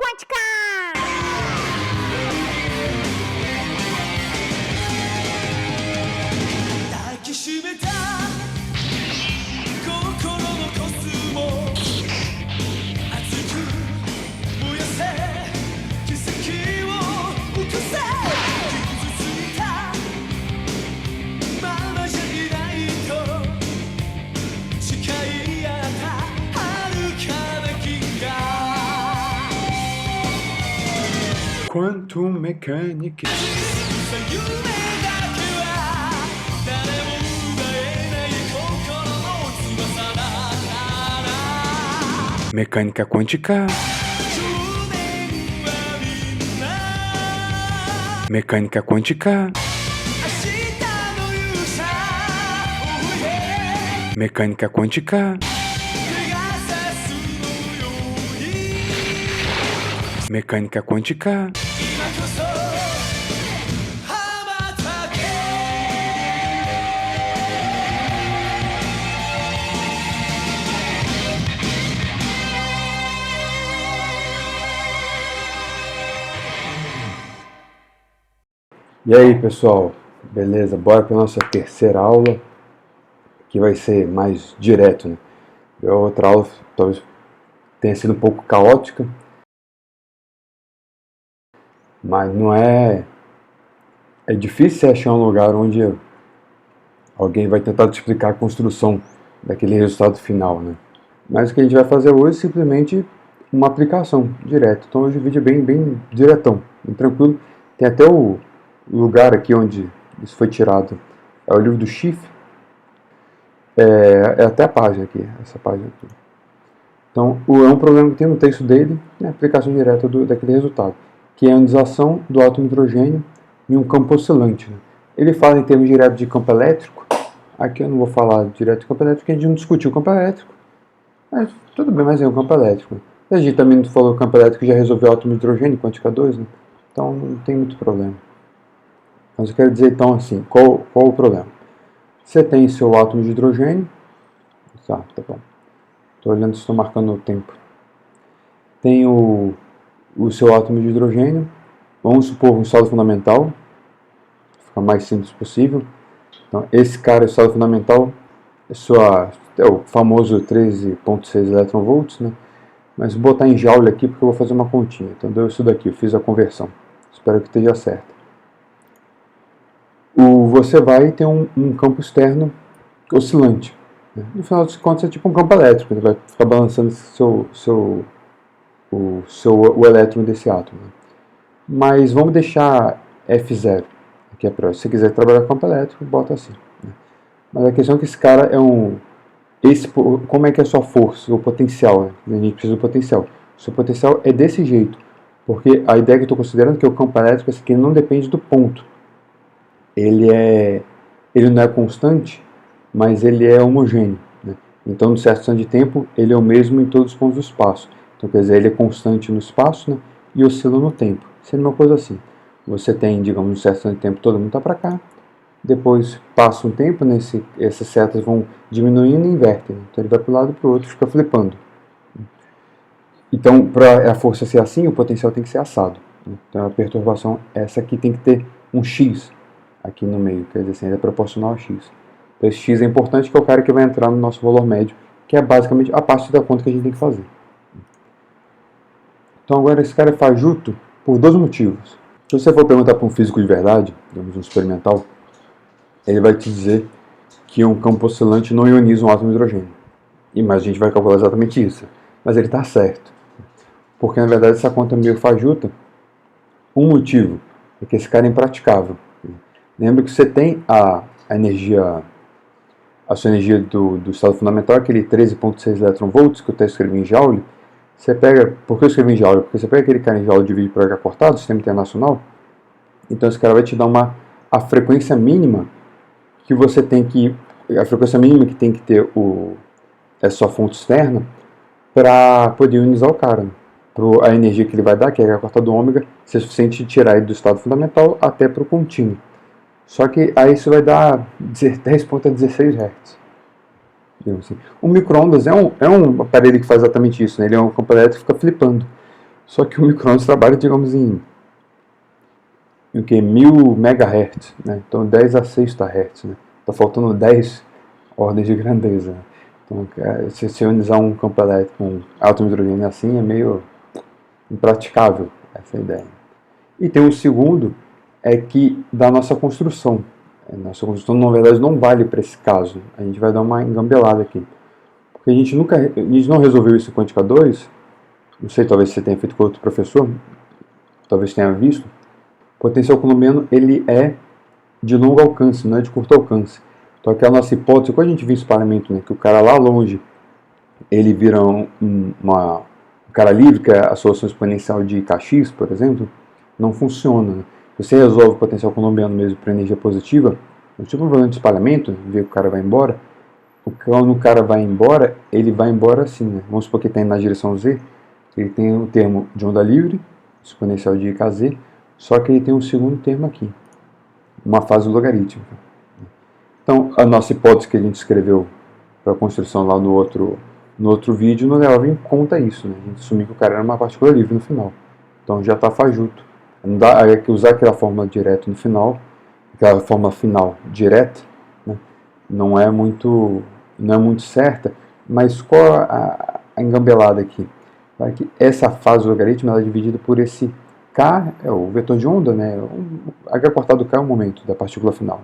quântica! Quantum Mechanics. Mecânica quântica. Mecânica quântica. Mecânica quântica. Mecânica quântica. E aí pessoal, beleza? Bora para a nossa terceira aula, que vai ser mais direto, né? A outra aula talvez tenha sido um pouco caótica, mas não é... É difícil achar um lugar onde alguém vai tentar te explicar a construção daquele resultado final, né? Mas o que a gente vai fazer hoje é simplesmente uma aplicação direta. Então hoje o vídeo é bem diretão, bem tranquilo. Tem até o lugar aqui onde isso foi tirado, é o livro do Schiff, é até a página aqui, essa página aqui. Então, é um problema que tem no texto dele, a aplicação direta daquele resultado, que é a ionização do átomo de hidrogênio em um campo oscilante, né? Ele fala em termos diretos de campo elétrico, aqui eu não vou falar direto de campo elétrico, porque a gente não discutiu o campo elétrico, mas tudo bem, mas é um campo elétrico, né? E a gente também não falou que o campo elétrico já resolveu o átomo de hidrogênio, quântica 2, né? Então não tem muito problema. Mas eu quero dizer então assim, qual o problema? Você tem seu átomo de hidrogênio, tá bom, estou olhando se estou marcando o tempo. Tem o seu átomo de hidrogênio, vamos supor um estado fundamental, fica mais simples possível. Então esse cara, o estado fundamental, é o famoso 13,6 eletronvolts, né? Mas vou botar em joule aqui porque eu vou fazer uma continha. Então deu isso daqui, eu fiz a conversão, espero que esteja certo. Você vai ter um campo externo oscilante, né? No final das contas é tipo um campo elétrico, ele vai ficar balançando o elétron desse átomo, né? Mas vamos deixar F0, aqui é para se você quiser trabalhar com campo elétrico, bota assim, né? Mas a questão é que esse cara é como é que é a sua força, o potencial, né? A gente precisa do potencial. O seu potencial é desse jeito, porque a ideia que eu estou considerando é que o campo elétrico esse aqui não depende do ponto. Ele não é constante, mas ele é homogêneo, né? Então, num certo instante de tempo, ele é o mesmo em todos os pontos do espaço. Então, quer dizer, ele é constante no espaço, né? E oscila no tempo. Seria uma coisa assim. Você tem, digamos, um certo instante de tempo, todo mundo está para cá. Depois passa um tempo, né? Essas setas vão diminuindo e invertem, né? Então, ele vai para um lado e para o outro, fica flipando. Então, para a força ser assim, o potencial tem que ser assado, né? Então, a perturbação, essa aqui tem que ter um X aqui no meio, quer dizer, assim, ele é proporcional a X. Então esse X é importante, que é o cara que vai entrar no nosso valor médio, que é basicamente a parte da conta que a gente tem que fazer. Então agora esse cara é fajuto por dois motivos. Se você for perguntar para um físico de verdade, digamos um experimental, ele vai te dizer que um campo oscilante não ioniza um átomo de hidrogênio. Mas a gente vai calcular exatamente isso. Mas ele está certo. Porque na verdade essa conta é meio fajuta. Um motivo é que esse cara é impraticável. Lembra que você tem a sua energia do estado fundamental, aquele 13,6 eletronvolts que eu escrevi em joule. Você pega, por que eu escrevi em joule? Porque você pega aquele cara em joule e divide por H cortado, sistema internacional. Então esse cara vai te dar a frequência mínima que você tem que, a frequência mínima que tem que ter a sua fonte externa para poder ionizar o cara, né? A energia que ele vai dar, que é H cortado ômega, se é suficiente de tirar ele do estado fundamental até para o contínuo. Só que aí isso vai dar 10,16 Hz. Assim. O micro-ondas é um aparelho que faz exatamente isso, né? Ele é um campo elétrico que fica flipando. Só que o micro-ondas trabalha, digamos, em o que? 1000 MHz, né? Então 10 a 6 Hz, né? Tá faltando 10 ordens de grandeza, né? Então, se ionizar um campo elétrico com átomo de hidrogênio assim é meio impraticável, essa é a ideia. E tem um segundo, é que da nossa construção. Nossa construção, na verdade, não vale para esse caso. A gente vai dar uma engambelada aqui. Porque a gente não resolveu isso em Quântica 2, não sei, talvez você tenha feito com outro professor, talvez tenha visto. O potencial coulombiano, ele é de longo alcance, não é de curto alcance. Então aquela nossa hipótese, quando a gente viu o espalhamento, né, que o cara lá longe, ele vira um cara livre, que é a solução exponencial de Kx, por exemplo, não funciona. Né? Se você resolve o potencial coulombiano mesmo para energia positiva, é tipo um problema de espalhamento, vê que o cara vai embora. Quando o cara vai embora, ele vai embora assim. Né? Vamos supor que está indo na direção Z, ele tem o termo de onda livre, exponencial de Kz, só que ele tem um segundo termo aqui, uma fase logarítmica. Então, a nossa hipótese que a gente escreveu para a construção lá no outro vídeo não levava em conta isso. Né? A gente assumiu que o cara era uma partícula livre no final. Então já está fajuto. Não dá que usar aquela fórmula direta no final, aquela fórmula final direta, né? não é muito certa, mas qual a engambelada aqui? Vai que essa fase logarítmica ela é dividida por esse K, é o vetor de onda, né? H cortado K é o momento da partícula final.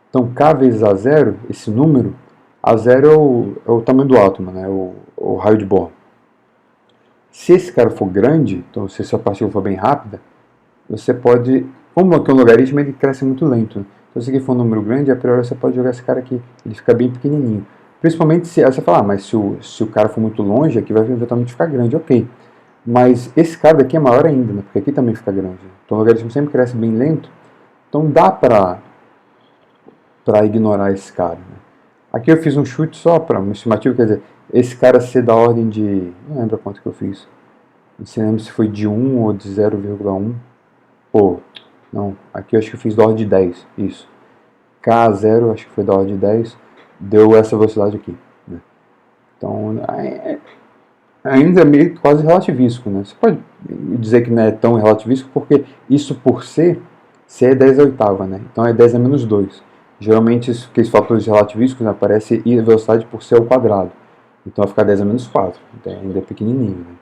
Então K vezes A0, esse número, A0 é o tamanho do átomo, né? o raio de Bohr. Se esse cara for grande, então se a sua partícula for bem rápida, você pode, como aqui é um logaritmo, ele cresce muito lento. Né? Então se aqui for um número grande, a priori você pode jogar esse cara aqui, ele fica bem pequenininho. Principalmente se você falar, mas se o cara for muito longe, aqui vai eventualmente ficar grande, ok. Mas esse cara daqui é maior ainda, né? Porque aqui também fica grande. Então o logaritmo sempre cresce bem lento, então dá para ignorar esse cara. Né? Aqui eu fiz um chute só para uma estimativa, quer dizer, esse cara ser da ordem de, não lembro quanto que eu fiz, não sei lembro se foi de 1 ou de 0,1, pô, não, aqui eu acho que eu fiz da ordem de 10, isso, K0 acho que foi da ordem de 10, deu essa velocidade aqui. Né? Então, ainda é meio quase relativístico, né? Você pode dizer que não é tão relativístico porque isso por C é 10 a oitava, né? Então é 10 a menos 2. Geralmente aqueles fatores relativísticos né, aparece a velocidade por C ao quadrado. Então vai ficar 10 a menos 4. Então ainda é pequenininho, né?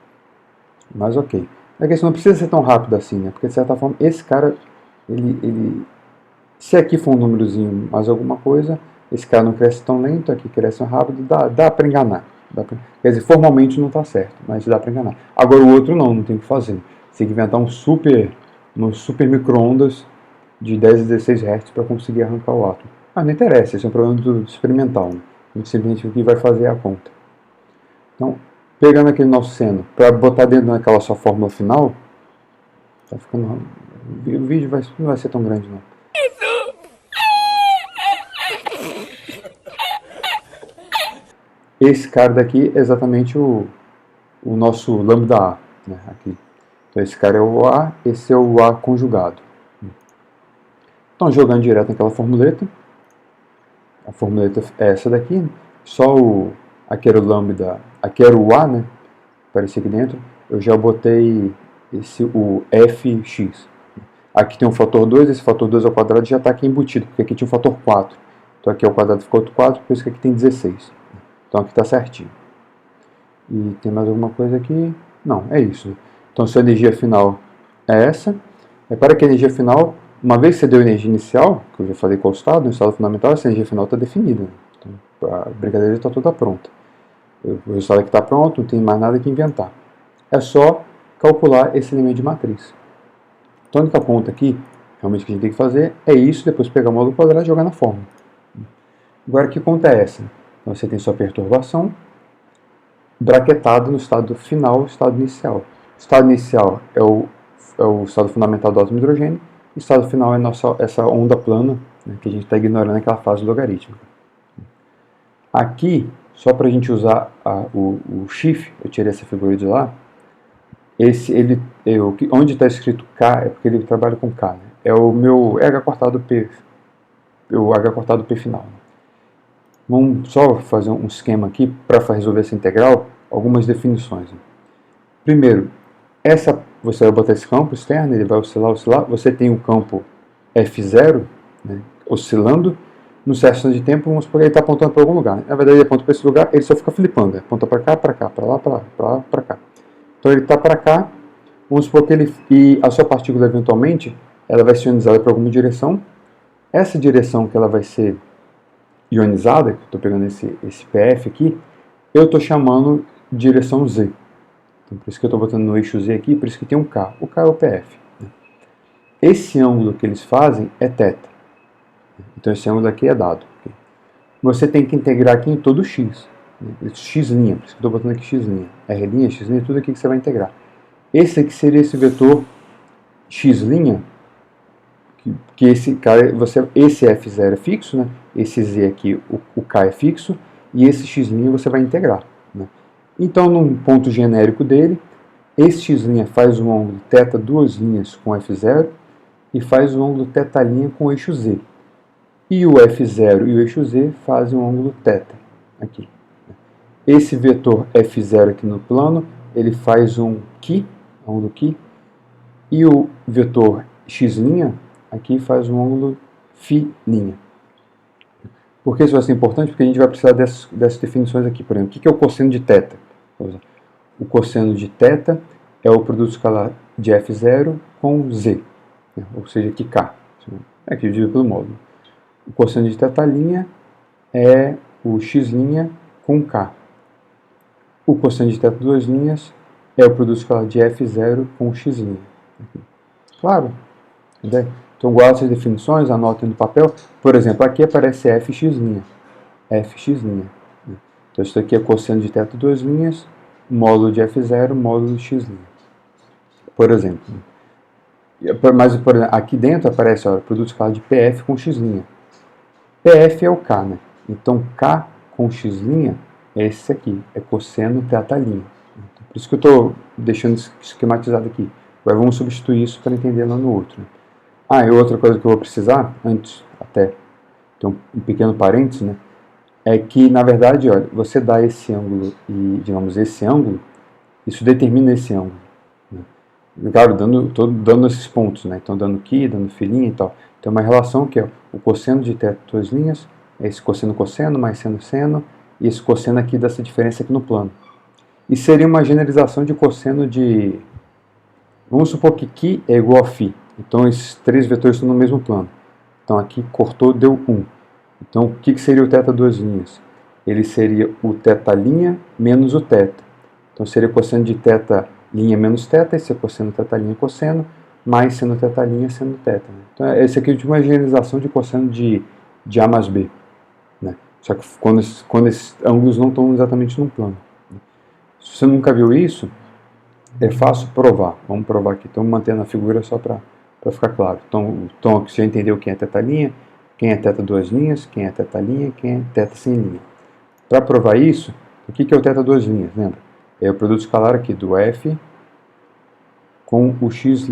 Mas ok. A questão não precisa ser tão rápido assim, né? Porque de certa forma esse cara, se aqui for um númerozinho mais alguma coisa, esse cara não cresce tão lento, aqui cresce rápido, dá para enganar. Quer dizer, formalmente não está certo, mas dá para enganar. Agora o outro não tem o que fazer. Você tem que inventar um super micro-ondas de 10 a 16 Hz para conseguir arrancar o átomo. Mas não interessa, esse é um problema experimental. Né? A gente simplesmente o que vai fazer é a conta. Então, pegando aquele nosso seno, para botar dentro daquela sua fórmula final, tá ficando, o vídeo não vai ser tão grande não. Esse cara daqui é exatamente o nosso lambda A. Né, aqui. Então esse cara é o A, esse é o A conjugado. Então jogando direto naquela formuleta, a formuleta é essa daqui, só aqui era o lambda, aqui era o A, né, aparecia aqui dentro, eu já botei o fx. Aqui tem um fator 2, esse fator 2 ao quadrado já está aqui embutido, porque aqui tinha um fator 4. Então aqui ao quadrado ficou outro 4, por isso que aqui tem 16. Então aqui está certinho. E tem mais alguma coisa aqui? Não, é isso. Então sua energia final é essa. Repara que a energia final, uma vez que você deu a energia inicial, que eu já falei qual estado, no estado fundamental, essa energia final está definida. Então a brincadeira está toda pronta. O resultado aqui está pronto, não tem mais nada que inventar. É só calcular esse elemento de matriz. Então a única conta aqui, realmente que a gente tem que fazer, é isso, depois pegar o módulo quadrado e jogar na fórmula. Agora que conta é essa? Então você tem sua perturbação braquetada no estado final e estado inicial. O estado inicial é o estado fundamental do átomo de hidrogênio, e o estado final é essa onda plana, né, que a gente está ignorando naquela fase logarítmica. Aqui, só para a gente usar o Schiff, eu tirei essa figura de lá, onde está escrito K é porque ele trabalha com K, né? É o meu H cortado P, o H cortado P final. Né? Vamos só fazer um esquema aqui para resolver essa integral, algumas definições. Primeiro, Você vai botar esse campo externo, ele vai oscilar, você tem o campo F0, né, oscilando, no certo de tempo, vamos supor que ele está apontando para algum lugar. Na verdade, ele aponta para esse lugar, ele só fica flipando, né? Aponta para cá, para lá, para cá. Então ele está para cá, vamos supor que e a sua partícula, eventualmente, ela vai ser ionizada para alguma direção. Essa direção que ela vai ser ionizada, que eu estou pegando esse PF aqui, eu estou chamando de direção Z. Então, por isso que eu estou botando no eixo Z aqui, por isso que tem um K. O K é o PF. Né? Esse ângulo que eles fazem é θ. Então esse ângulo aqui é dado. Você tem que integrar aqui em todo o x. Né? X', por isso que eu estou botando aqui x'. R', x', tudo aqui que você vai integrar. Esse aqui seria esse vetor x', que esse cara, esse F0 é fixo, né? Esse Z aqui, o K é fixo, e esse x' você vai integrar. Né? Então, num ponto genérico dele, esse x' faz um ângulo θ duas linhas com F0 e faz um ângulo θ' com o eixo Z. E o F0 e o eixo Z fazem um ângulo θ aqui. Esse vetor F0 aqui no plano, ele faz um ângulo Φ, e o vetor x' aqui faz um ângulo Φ'. Por que isso vai ser importante? Porque a gente vai precisar dessas definições aqui. Por exemplo, o que é o cosseno de θ? O cosseno de θ é o produto escalar de F0 com Z, né? Ou seja, aqui K. Aqui dividido pelo módulo. O cosseno de θ' é o x' com K. O cosseno de θ duas linhas é o produto escalar de F0 com x'. Claro. Então guarda essas definições, anotem no papel. Por exemplo, aqui aparece fx'. Fx'. Então isso aqui é cosseno de θ duas linhas, módulo de F0, módulo de x'. Por exemplo. Mas por exemplo, aqui dentro aparece o produto escalar de PF com x'. PF é o K, né? Então K com x' é esse aqui, é cosseno θ'. Então, por isso que eu estou deixando esquematizado aqui. Agora vamos substituir isso para entender lá no outro. Ah, e outra coisa que eu vou precisar, antes até, tem um pequeno parênteses, né? É que, na verdade, olha, você dá esse ângulo e, digamos, esse ângulo, isso determina esse ângulo. Né? Claro, estou dando esses pontos, né? Então, dando aqui, dando filinha e tal. Tem uma relação que é o cosseno de θ duas linhas, é esse cosseno mais seno, e esse cosseno aqui dessa diferença aqui no plano. E seria uma generalização de cosseno de... Vamos supor que Φ é igual a Φ. Então, esses três vetores estão no mesmo plano. Então, aqui cortou, deu 1. Então, o que seria o θ duas linhas? Ele seria o θ' menos o θ. Então, seria cosseno de θ' menos θ, esse é cosseno θ' cosseno, mais seno θ' seno θ. Né? Então, esse aqui é de uma generalização de cosseno de A mais B. Né? Só que quando esses ângulos não estão exatamente no plano. Né? Se você nunca viu isso, é fácil provar. Vamos provar aqui. Estamos mantendo a figura só para ficar claro. Então, você já entendeu quem é θ', quem é θ duas linhas, quem é θ', quem é θ sem linha. Para provar isso, o que é o θ duas linhas? Lembra? É o produto escalar aqui do F com o x'.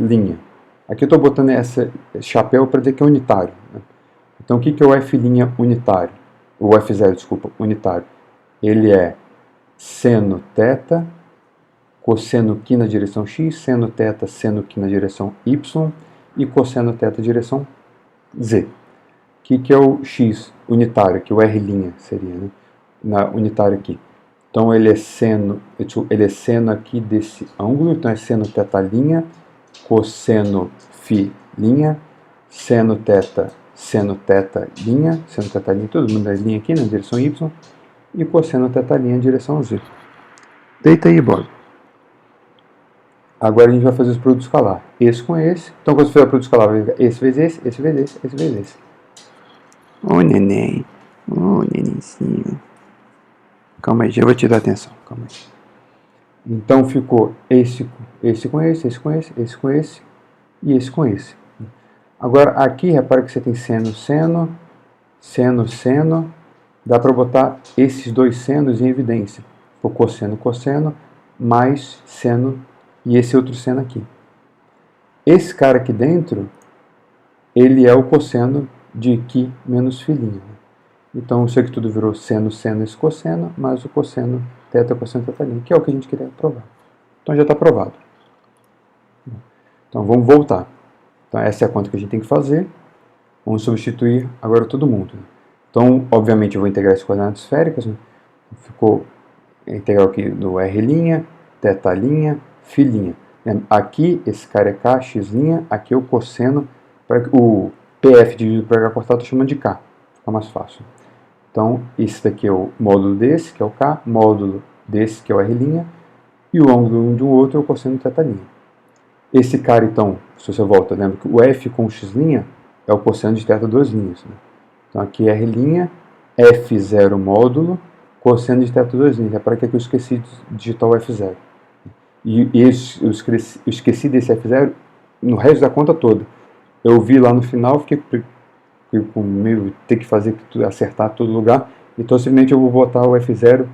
Aqui eu estou botando esse chapéu para dizer que é unitário. Né? Então, o que é o F' unitário? O F0, desculpa, unitário. Ele é seno θ, cosseno Φ na direção x, seno θ, seno Φ na direção y e cosseno θ direção z. O que é o x unitário, que o R' seria, né? Na unitário aqui. Então ele é seno aqui desse ângulo, então é seno θ', cosseno Φ', seno θ', seno θ', todo mundo é linha aqui na direção y, e cosseno θ' na direção z. Deita aí, bola. Agora a gente vai fazer os produtos escalar. Esse com esse. Então quando você fizer o produto escalar, vai ficar esse vezes esse, esse vezes esse, esse vezes esse. Ô neném. Ô nenenzinho. Calma aí, já vou te dar atenção. Calma aí. Então ficou esse com esse, esse com esse, esse com esse e esse com esse. Agora aqui, repara que você tem seno, seno, seno, seno. Dá para botar esses dois senos em evidência. O cosseno, cosseno, mais seno e esse outro seno aqui. Esse cara aqui dentro, ele é o cosseno de Φ menos Φ'. Então, isso aqui tudo virou seno, seno, esse cosseno, mais o cosseno θ, cosseno θ', que é o que a gente queria provar. Então, já está provado. Então vamos voltar. Então essa é a conta que a gente tem que fazer. Vamos substituir agora todo mundo. Então, obviamente, eu vou integrar as coordenadas esféricas. Né? Ficou a integral aqui do R', θ', φ'. Aqui, esse cara é K, X', aqui é o cosseno, o PF dividido por H cortado, estou chamando de K, fica mais fácil. Então, esse daqui é o módulo desse, que é o K, módulo desse, que é o R', e o ângulo um do outro é o cosseno θ'. Esse cara, então, se você volta, lembra que o F com o X' é o cosseno de θ duas linhas. Né? Então, aqui é R', F0 módulo, cosseno de θ duas linhas. É para que eu esqueci de digitar o F0. E eu esqueci desse F0 no resto da conta toda. Eu vi lá no final, fiquei com medo de ter que fazer, acertar todo lugar. Então, simplesmente eu vou botar o F0,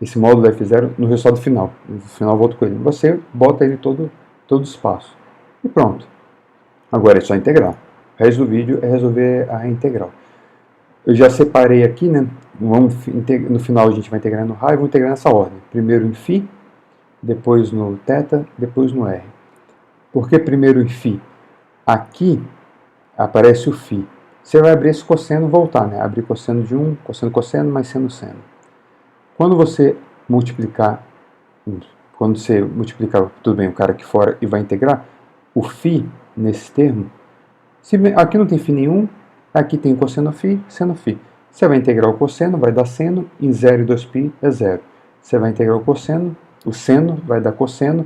esse módulo F0, no resultado final. No final eu volto com ele. Você bota ele todo o espaço. E pronto. Agora é só integrar. O resto do vídeo é resolver a integral. Eu já separei aqui, né? No final a gente vai integrar no raio, vou integrar nessa ordem. Primeiro em φ, depois no θ, depois no r. Por que primeiro em φ? Aqui aparece o φ. Você vai abrir esse cosseno e voltar, né? Abrir cosseno de 1, cosseno, mais seno, seno. Quando você multiplicar, tudo bem, o cara aqui fora e vai integrar, o φ nesse termo, aqui não tem φ nenhum, aqui tem cosseno φ, seno φ. Você vai integrar o cosseno, vai dar seno, em 0 e 2π é 0. Você vai integrar o seno vai dar cosseno,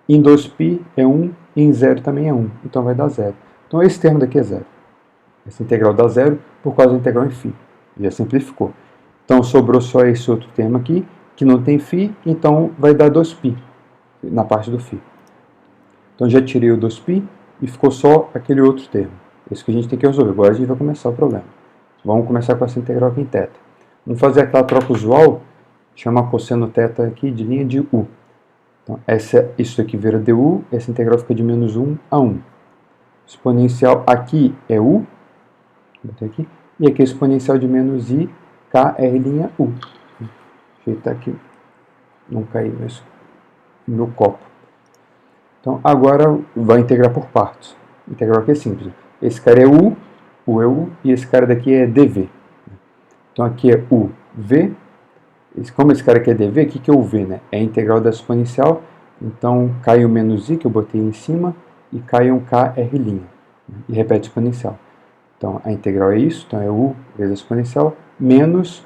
em 2π é 1, e em 0 também é 1, então vai dar 0. Então esse termo daqui é 0. Essa integral dá 0 por causa da integral em φ. Já simplificou. Então sobrou só esse outro termo aqui, que não tem φ, então vai dar 2π na parte do φ. Então já tirei o 2π e ficou só aquele outro termo. Esse que a gente tem que resolver. Agora a gente vai começar o problema. Vamos começar com essa integral aqui em θ. Vamos fazer aquela troca usual, chamar cosseno θ aqui de linha de u. Então isso aqui vira du, essa integral fica de menos 1 a 1. Exponencial aqui é u, botei aqui, e aqui é exponencial de menos i, k, r' u. Ajeitar aqui, não cair no meu copo. Então agora vai integrar por partes. Integral aqui é simples. Esse cara é u é u, e esse cara daqui é dv. Então aqui é u, v. Como esse cara aqui é dv, o que é o v? Né? É a integral da exponencial. Então cai o menos i, que eu botei em cima, e cai um k, r'. E repete exponencial. Então a integral é isso, então é u vezes a exponencial, menos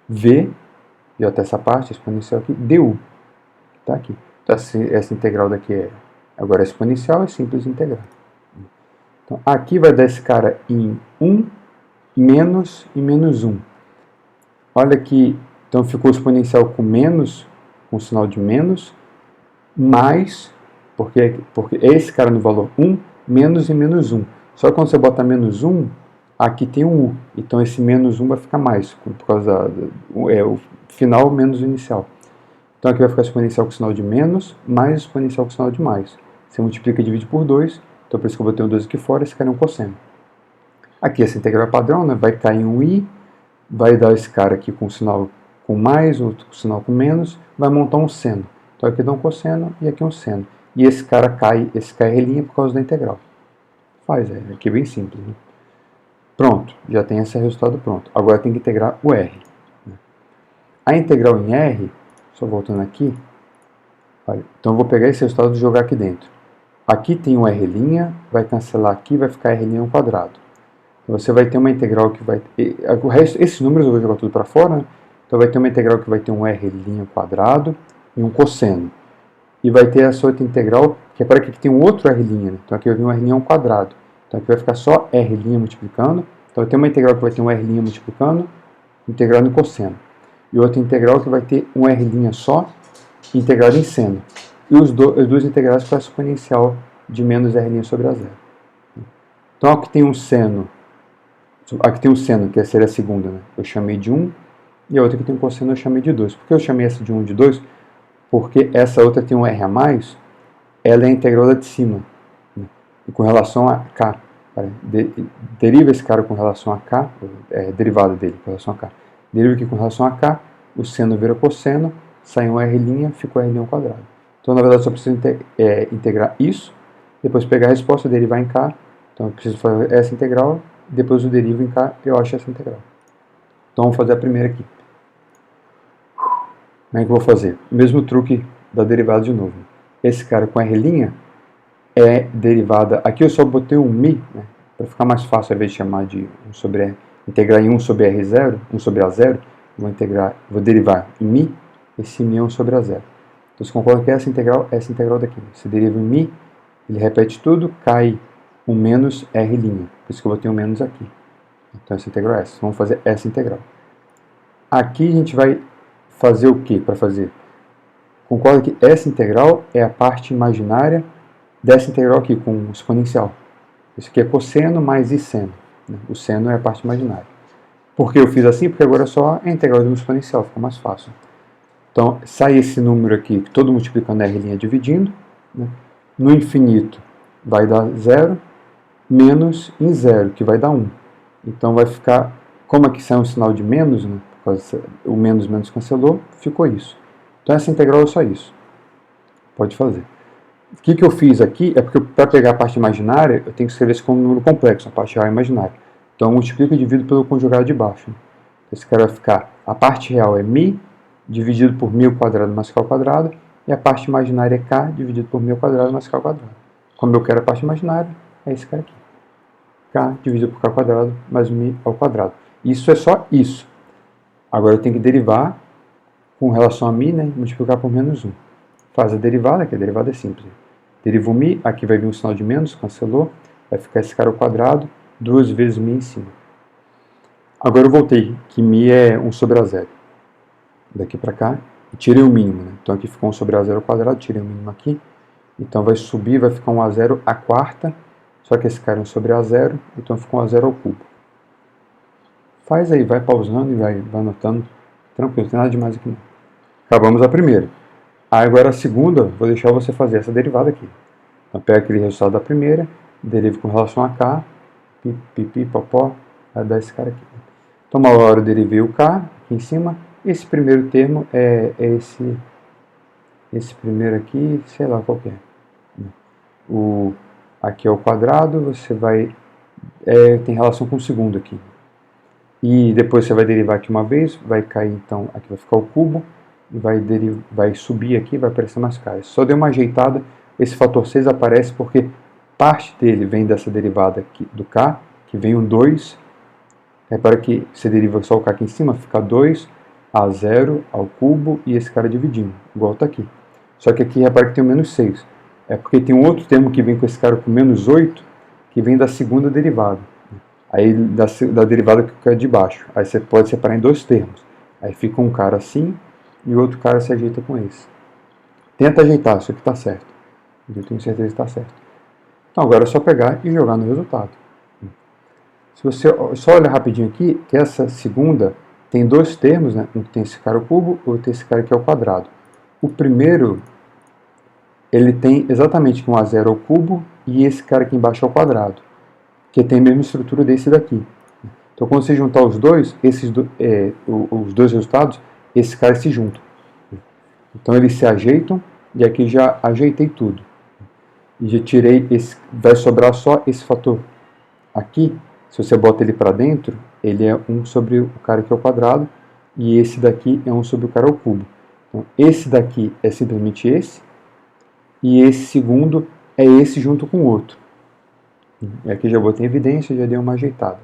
v, e até essa parte, a exponencial aqui, du. Tá aqui. Então essa integral daqui é agora exponencial, é simples de integrar. Então aqui vai dar esse cara em 1, menos e menos 1. Olha aqui, então ficou exponencial com menos, com sinal de menos, mais, porque esse cara no valor 1, menos e menos 1. Só que quando você bota menos 1, aqui tem um u. Então esse menos 1 vai ficar mais, por causa o final menos o inicial. Então aqui vai ficar exponencial com sinal de menos, mais exponencial com sinal de mais. Você multiplica e divide por 2, então por isso que eu botei um 2 aqui fora, esse cara é um cosseno. Aqui essa integral é padrão, né? Vai cair um i, vai dar esse cara aqui com sinal com mais, outro com sinal com menos, vai montar um seno. Então aqui dá um cosseno e aqui um seno. E esse cara cai, esse R' por causa da integral. Aqui é bem simples. Né? Pronto, já tem esse resultado pronto. Agora tem que integrar o r. Né? A integral em r, só voltando aqui, olha, então eu vou pegar esse resultado e jogar aqui dentro. Aqui tem um r', vai cancelar aqui, vai ficar r' ao quadrado. Então você vai ter uma integral que vai... O resto, esses números eu vou jogar tudo para fora, né? Então vai ter uma integral que vai ter um r' ao quadrado e um cosseno. E vai ter essa outra integral, que é para que tem um outro r', né? Então aqui vai vir um r' ao quadrado. Então aqui vai ficar só r' multiplicando. Então vai ter uma integral que vai ter um r' multiplicando, integrado em cosseno. E outra integral que vai ter um r' só, integrado em seno. E as duas integrais com a exponencial de menos r' sobre a zero. Então aqui tem um seno, que seria a segunda, né? Eu chamei de 1, e a outra que tem um cosseno eu chamei de 2. Por que eu chamei essa de 1 e de 2? Porque essa outra tem um r a mais, ela é a integral da de cima, né? E com relação a k. Deriva esse cara com relação a k, derivada dele com relação a k. Deriva aqui com relação a k, o seno vira cosseno, sai um r', fica o r' ao quadrado. Então, na verdade, só precisa integrar isso depois pegar a resposta, derivar em k, então eu preciso fazer essa integral, depois eu derivo em k, eu acho essa integral. Então vamos fazer a primeira aqui. Como é que eu vou fazer? O mesmo truque da derivada de novo. Esse cara com R' é derivada, aqui eu só botei um mi, né, para ficar mais fácil, ao invés de chamar de 1 sobre R, integrar em 1 sobre R0, 1 sobre A0, vou derivar em mi, esse mi é 1 sobre A0. Então você concorda que essa integral daqui. Se deriva em mi, ele repete tudo, cai um menos R', por isso que eu botei um menos aqui. Então essa integral é essa. Vamos fazer essa integral. Aqui a gente vai fazer o que para fazer? Concorda que essa integral é a parte imaginária dessa integral aqui, com o exponencial. Isso aqui é cosseno mais i seno. O seno é a parte imaginária. Por que eu fiz assim? Porque agora é só a integral de um exponencial, fica mais fácil. Então, sai esse número aqui, todo multiplicando R' dividindo. Né? No infinito vai dar 0, menos em 0, que vai dar 1. Então vai ficar, como aqui sai um sinal de menos, né? O menos cancelou, ficou isso. Então essa integral é só isso. Pode fazer. O que eu fiz aqui é porque para pegar a parte imaginária, eu tenho que escrever isso como um número complexo, a parte real é imaginária. Então eu multiplico e divido pelo conjugado de baixo. Esse cara vai ficar, a parte real é mi, dividido por mi ao quadrado mais k ao quadrado, e a parte imaginária é k, dividido por mi ao quadrado mais k ao quadrado. Como eu quero a parte imaginária, é esse cara aqui. K dividido por k ao quadrado mais mi ao quadrado. Isso é só isso. Agora eu tenho que derivar com relação a mi, né, e multiplicar por menos 1. Faz a derivada, que a derivada é simples. Derivo mi, aqui vai vir um sinal de menos, cancelou, vai ficar esse cara ao quadrado, 2 vezes mi em cima. Agora eu voltei, que mi é 1 sobre A0. Daqui para cá, e tirei o mínimo, né? Então aqui ficou 1 sobre A0 ao quadrado, tirei o mínimo aqui. Então vai subir, vai ficar um A0 à quarta, só que esse cara é 1 sobre A0, então ficou um A0 ao cubo. Faz aí, vai pausando e vai anotando. Tranquilo, não tem nada demais aqui não. Acabamos a primeira. Agora a segunda, vou deixar você fazer essa derivada aqui. Então pega aquele resultado da primeira, deriva com relação a k, pipi, popó, vai dar esse cara aqui. Então uma hora eu derivei o k aqui em cima. Esse primeiro termo é esse primeiro aqui, sei lá qual que é. Aqui é o quadrado, você vai... tem relação com o segundo aqui. E depois você vai derivar aqui uma vez, vai cair então, aqui vai ficar o cubo, e vai subir aqui, vai aparecer mais k. Só deu uma ajeitada, esse fator 6 aparece porque parte dele vem dessa derivada aqui do k, que vem um 2. Repara que você deriva só o k aqui em cima, fica 2 a 0 ao cubo e esse cara dividindo, igual está aqui. Só que aqui repara que tem o menos 6. É porque tem um outro termo que vem com esse cara com menos 8, que vem da segunda derivada. Aí da derivada que fica de baixo. Aí você pode separar em dois termos. Aí fica um cara assim e o outro cara se ajeita com esse. Tenta ajeitar, isso aqui está certo. Eu tenho certeza que está certo. Então agora é só pegar e jogar no resultado. Se você só olhar rapidinho aqui, que essa segunda tem dois termos, né? Um que tem esse cara ao cubo, outro tem esse cara aqui ao quadrado. O primeiro, ele tem exatamente um A0 ao cubo e esse cara aqui embaixo ao quadrado, que tem a mesma estrutura desse daqui. Então quando você juntar os dois, os dois resultados, esses caras se juntam. Então eles se ajeitam e aqui já ajeitei tudo. E já tirei esse, vai sobrar só esse fator aqui. Se você bota ele para dentro, ele é 1 sobre o cara aqui ao quadrado e esse daqui é 1 sobre o cara ao cubo. Então esse daqui é simplesmente esse e esse segundo é esse junto com o outro. E aqui já botei em evidência, já dei uma ajeitada.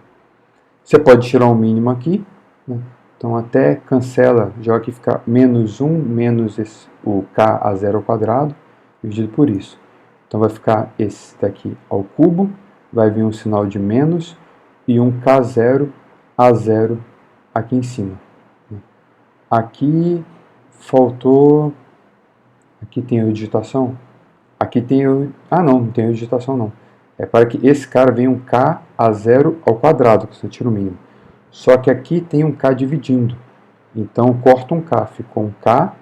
Você pode tirar um mínimo aqui, né? Então até cancela, já aqui fica menos 1 menos o k a 0 ao quadrado, dividido por isso. Então vai ficar esse daqui ao cubo, vai vir um sinal de menos e um k0 a 0 aqui em cima. Aqui faltou... Aqui tem a digitação? Aqui tem o... Ah não, não tem a digitação não. É para que esse cara venha um k a 0 ao quadrado, que você tira o mínimo. Só que aqui tem um k dividindo. Então corta um k, ficou um k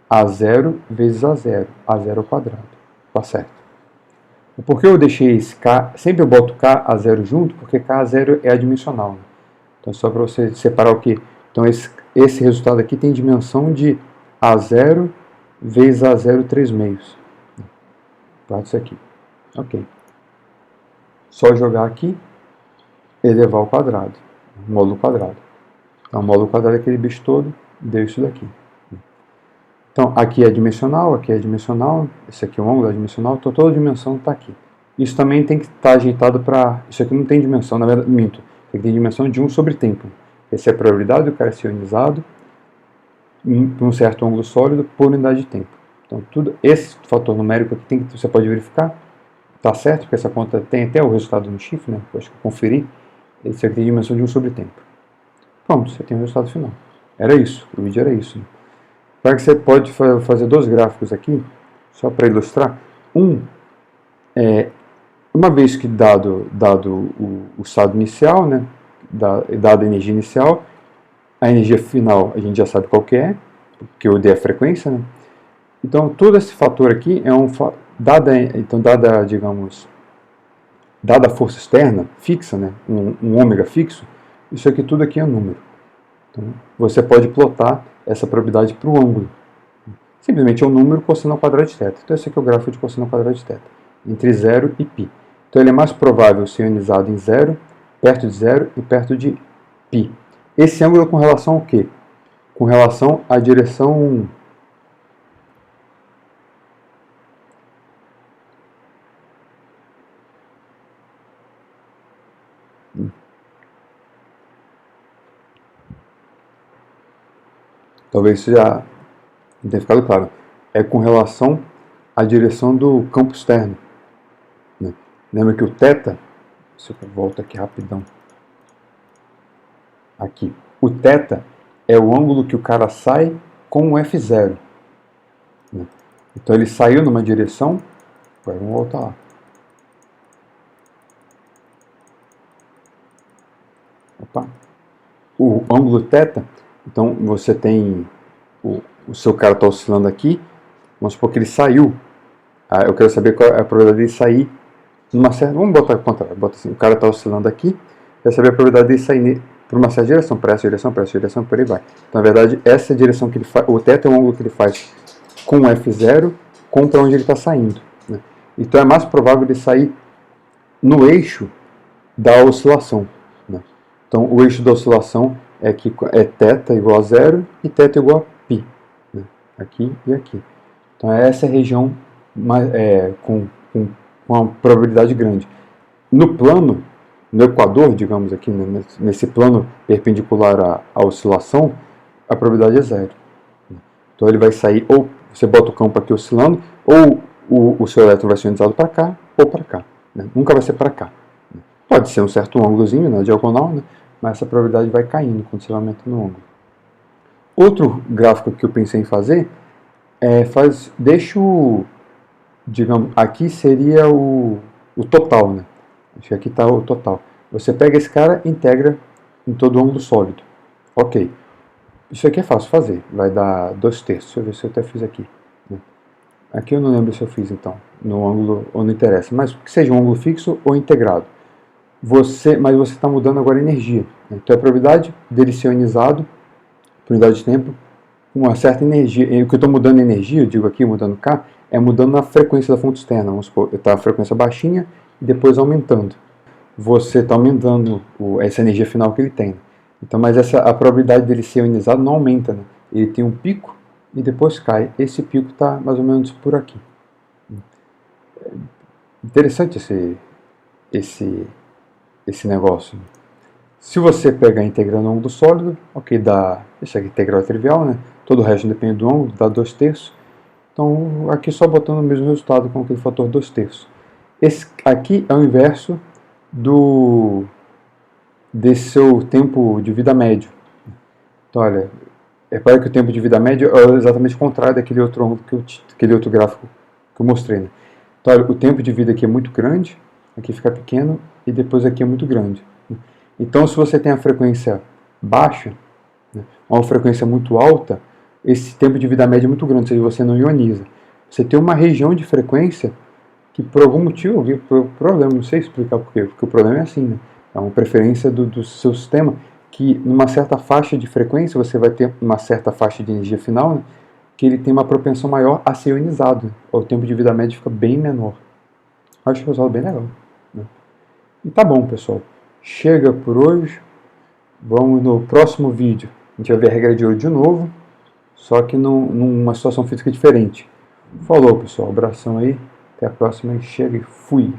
a 0 vezes a 0 ao quadrado. Tá certo. Por que eu deixei esse k? Sempre eu boto k a 0 junto, porque k a 0 é adimensional. Né? Então só para você separar o que? Então esse resultado aqui tem dimensão de a 0 vezes a 0 3 meios. Guarda isso aqui. Ok. Só jogar aqui, elevar ao quadrado, módulo quadrado. Então, o módulo quadrado é aquele bicho todo, deu isso daqui. Então, aqui é dimensional, esse aqui é o ângulo da dimensional, então toda a dimensão está aqui. Isso também tem que estar ajeitado para... Isso aqui não tem dimensão, na verdade, minto. Isso aqui tem dimensão de 1 sobre tempo. Essa é a probabilidade do cara ser ionizado por um certo ângulo sólido por unidade de tempo. Então, tudo esse fator numérico aqui você pode verificar. Está certo, porque essa conta tem até o resultado no chifre, né? Eu acho que eu conferi. Esse aqui tem dimensão de 1 sobre tempo. Pronto, você tem o resultado final. Era isso, o vídeo era isso. Né? Para que você pode fazer dois gráficos aqui, só para ilustrar. Uma vez que dado o estado inicial, né, dada a energia inicial, a energia final a gente já sabe qual que é, porque eu dei a frequência, né? Então todo esse fator aqui é dada a força externa fixa, né, um ômega fixo, isso aqui tudo aqui é número. Então, você pode plotar essa probabilidade para o ângulo. Simplesmente é um número cosseno ao quadrado de θ. Então esse aqui é o gráfico de cosseno ao quadrado de θ, entre 0 e π. Então ele é mais provável ser ionizado em 0, perto de 0 e perto de π. Esse ângulo é com relação ao quê? Com relação à direção... Talvez isso já não tenha ficado claro. É com relação à direção do campo externo. Né? Lembra que o θ, se eu volto aqui rapidão, aqui, o θ é o ângulo que o cara sai com o F0. Né? Então ele saiu numa direção, agora vamos voltar lá. Opa. O ângulo θ, então você tem, o seu cara está oscilando aqui, vamos supor que ele saiu. Eu quero saber qual é a probabilidade dele sair numa certa... Vamos botar ao contrário, bota assim, o cara está oscilando aqui, quero saber a probabilidade dele sair por uma certa direção, para essa direção, por aí vai. Então, na verdade, essa direção que ele faz, o θ é o ângulo que ele faz com o F0 contra onde ele está saindo. Né? Então é mais provável ele sair no eixo da oscilação. Né? Então o eixo da oscilação é que é θ igual a 0 e θ igual a π. Né? Aqui e aqui. Então essa é a região com uma probabilidade grande. No plano, no equador, digamos aqui, nesse plano perpendicular à oscilação, a probabilidade é 0. Então ele vai sair, ou você bota o campo aqui oscilando, ou o seu elétron vai ser ionizado para cá, ou para cá. Né? Nunca vai ser para cá. Pode ser um certo ângulozinho, né, diagonal, né, mas essa probabilidade vai caindo quando você vai aumentando o ângulo. Outro gráfico que eu pensei em fazer deixa o, digamos, aqui seria o total, né? Acho que aqui está o total. Você pega esse cara e integra em todo o ângulo sólido. Ok. Isso aqui é fácil fazer. Vai dar 2/3. Deixa eu ver se eu até fiz aqui. Aqui eu não lembro se eu fiz, então. No ângulo, ou não interessa. Mas que seja um ângulo fixo ou integrado. Mas você está mudando agora a energia. Né? Então a probabilidade dele ser ionizado, por unidade de tempo, com uma certa energia. E o que eu estou mudando a energia, eu digo aqui, mudando K, é mudando a frequência da fonte externa. Vamos supor, está a frequência baixinha e depois aumentando. Você está aumentando essa energia final que ele tem. Então, mas a probabilidade dele ser ionizado não aumenta. Né? Ele tem um pico e depois cai. Esse pico está mais ou menos por aqui. Interessante esse negócio. Se você pegar integrando o ângulo sólido, ok, dá. Esse aqui integral é trivial, né? Todo o resto depende do ângulo, dá 2/3. Então, aqui só botando o mesmo resultado com aquele fator 2/3. Esse aqui é o inverso desse seu tempo de vida médio. Então, olha, repara que o tempo de vida médio é exatamente o contrário daquele outro ângulo aquele outro gráfico que eu mostrei. Né? Então, olha, o tempo de vida aqui é muito grande, aqui fica pequeno e depois aqui é muito grande. Então, se você tem a frequência baixa, né, uma frequência muito alta, esse tempo de vida média é muito grande, ou seja, você não ioniza. Você tem uma região de frequência que por algum motivo, por problema, não sei explicar porquê, porque o problema é assim, né? É uma preferência do seu sistema, que numa certa faixa de frequência, você vai ter uma certa faixa de energia final, né, que ele tem uma propensão maior a ser ionizado, né? O tempo de vida média fica bem menor. Acho o resultado bem legal, né? E tá bom, pessoal. Chega por hoje. Vamos no próximo vídeo. A gente vai ver a regra de ouro de novo, só que numa situação física diferente. Falou, pessoal. Abração aí. Até a próxima. Chega e fui.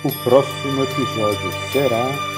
O próximo episódio será